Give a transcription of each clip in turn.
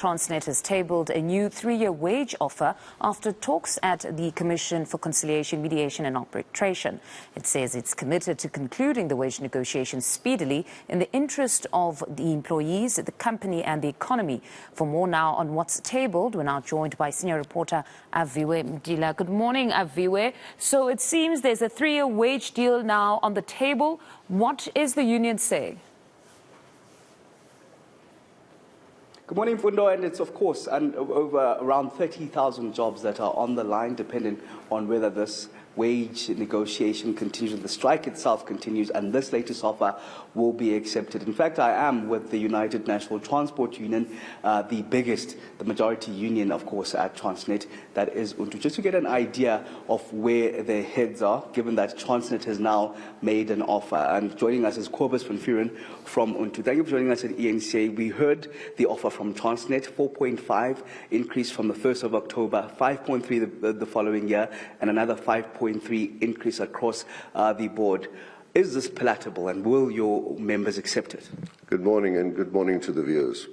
Transnet has tabled a new 3-year wage offer after talks at the Commission for Conciliation, Mediation and Arbitration. It says it's committed to concluding the wage negotiations speedily in the interest of the employees, the company and the economy. For more now on what's tabled, we're now joined by senior reporter Aviwe Mtila. Good morning, Aviwe. So it seems there's a 3-year wage deal now on the table. What is the union saying? Good morning, Fundo, and it's of course over around 30,000 jobs that are on the line, depending on whether this wage negotiation continues and the strike itself continues, and this latest offer will be accepted. In fact, I am with the United National Transport Union, the majority union, of course, at Transnet, that is UNTU, just to get an idea of where their heads are, given that Transnet has now made an offer. And joining us is Cobus van Vuren from UNTU. Thank you for joining us at eNCA. We heard the offer from Transnet, 4.5 increase from the 1st of October, 5.3 the following year, and another 5.3 increase across the board. Is this palatable, and will your members accept it? Good morning, and good morning to the viewers.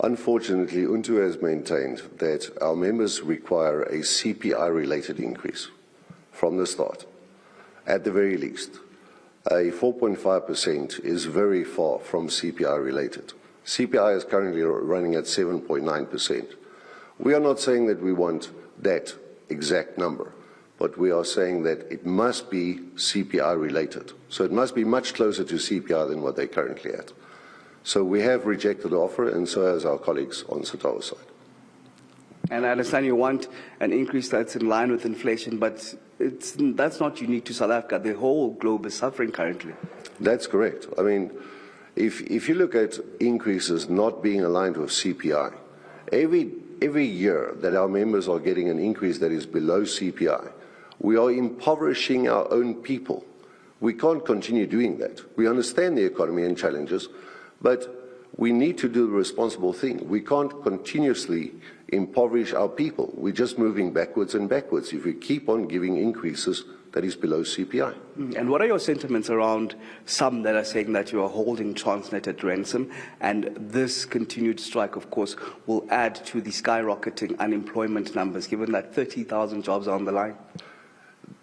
Unfortunately, UNTU has maintained that our members require a CPI-related increase from the start, at the very least. A 4.5% is very far from CPI-related. CPI is currently running at 7.9%. We are not saying that we want that exact number, but we are saying that it must be CPI-related. So it must be much closer to CPI than what they're currently at. So we have rejected the offer, and so has our colleagues on SATAW's side. And I understand you want an increase that's in line with inflation, but that's not unique to South Africa. The whole globe is suffering currently. That's correct. I mean, if you look at increases not being aligned with CPI, every year that our members are getting an increase that is below CPI, we are impoverishing our own people. We can't continue doing that. We understand the economy and challenges, but we need to do the responsible thing. We can't continuously impoverish our people. We're just moving backwards and backwards if we keep on giving increases that is below CPI. And what are your sentiments around some that are saying that you are holding Transnet at ransom, and this continued strike, of course, will add to the skyrocketing unemployment numbers, given that 30,000 jobs are on the line?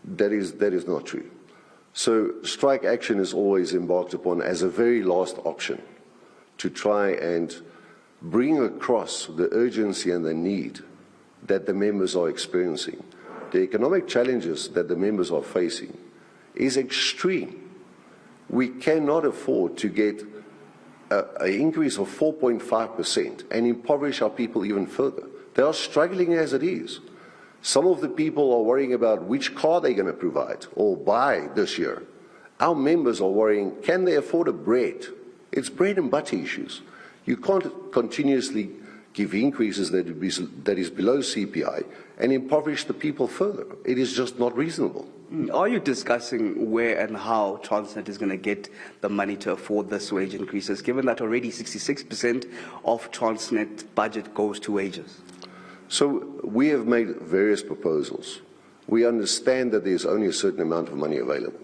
That is not true. So strike action is always embarked upon as a very last option to try and bring across the urgency and the need that the members are experiencing. The economic challenges that the members are facing is extreme. We cannot afford to get an increase of 4.5% and impoverish our people even further. They are struggling as it is. Some of the people are worrying about which car they're going to provide or buy this year. Our members are worrying, can they afford a bread? It's bread and butter issues. You can't continuously give increases that is below CPI and impoverish the people further. It is just not reasonable. Are you discussing where and how Transnet is going to get the money to afford this wage increases, given that already 66% of Transnet budget goes to wages? So we have made various proposals. We understand that there's only a certain amount of money available.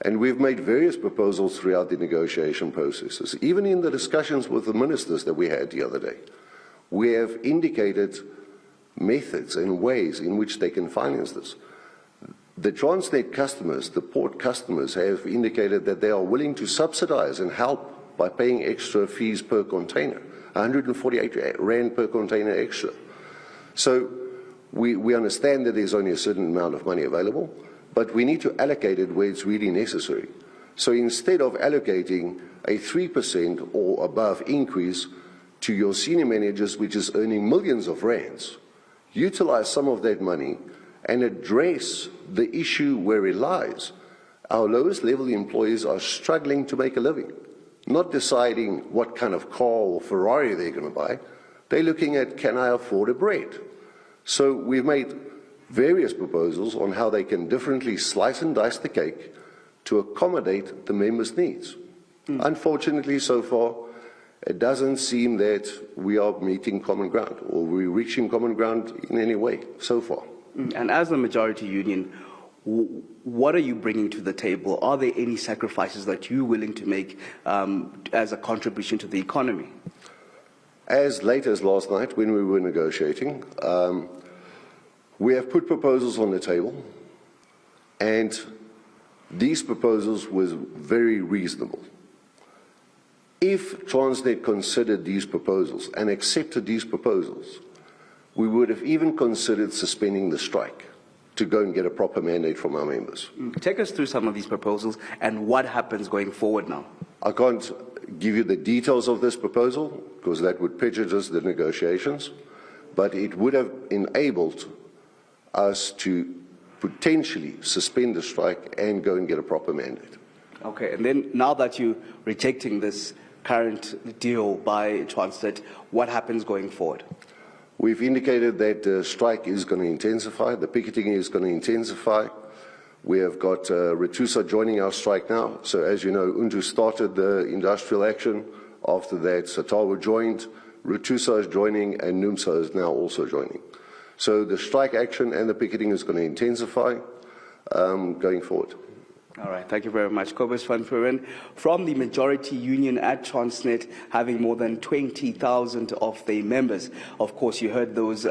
And we've made various proposals throughout the negotiation processes. Even in the discussions with the ministers that we had the other day, we have indicated methods and ways in which they can finance this. The Transnet customers, the port customers, have indicated that they are willing to subsidize and help by paying extra fees per container, 148 Rand per container extra. So we understand that there's only a certain amount of money available, but we need to allocate it where it's really necessary. So instead of allocating a 3% or above increase to your senior managers, which is earning millions of rands, utilize some of that money and address the issue where it lies. Our lowest level employees are struggling to make a living, not deciding what kind of car or Ferrari they're going to buy. They're looking at, can I afford a bread? So we've made various proposals on how they can differently slice and dice the cake to accommodate the members' needs. Unfortunately, so far, it doesn't seem that we are meeting common ground or we're reaching common ground in any way so far. And as the majority union, what are you bringing to the table? Are there any sacrifices that you're willing to make as a contribution to the economy? as late as last night when we were negotiating, we have put proposals on the table, and these proposals were very reasonable. If Transnet considered these proposals and accepted these proposals, we would have even considered suspending the strike to go and get a proper mandate from our members. Take us through some of these proposals and what happens going forward now. I can't give you the details of this proposal because that would prejudice the negotiations, but it would have enabled us to potentially suspend the strike and go and get a proper mandate. Okay, and then now that you're rejecting this current deal by Transnet, what happens going forward? We've indicated that the strike is going to intensify, the picketing is going to intensify. We have got Retusa joining our strike now. So as you know, UNTU started the industrial action. After that, Satawa joined, Retusa is joining, and NUMSA is now also joining. So the strike action and the picketing is going to intensify going forward. All right, thank you very much. Kobus van Vuren, from the majority union at Transnet, having more than 20,000 of their members. Of course, you heard those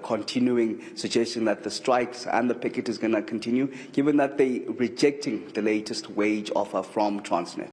continuing suggestion that the strikes and the picket is going to continue, given that they're rejecting the latest wage offer from Transnet.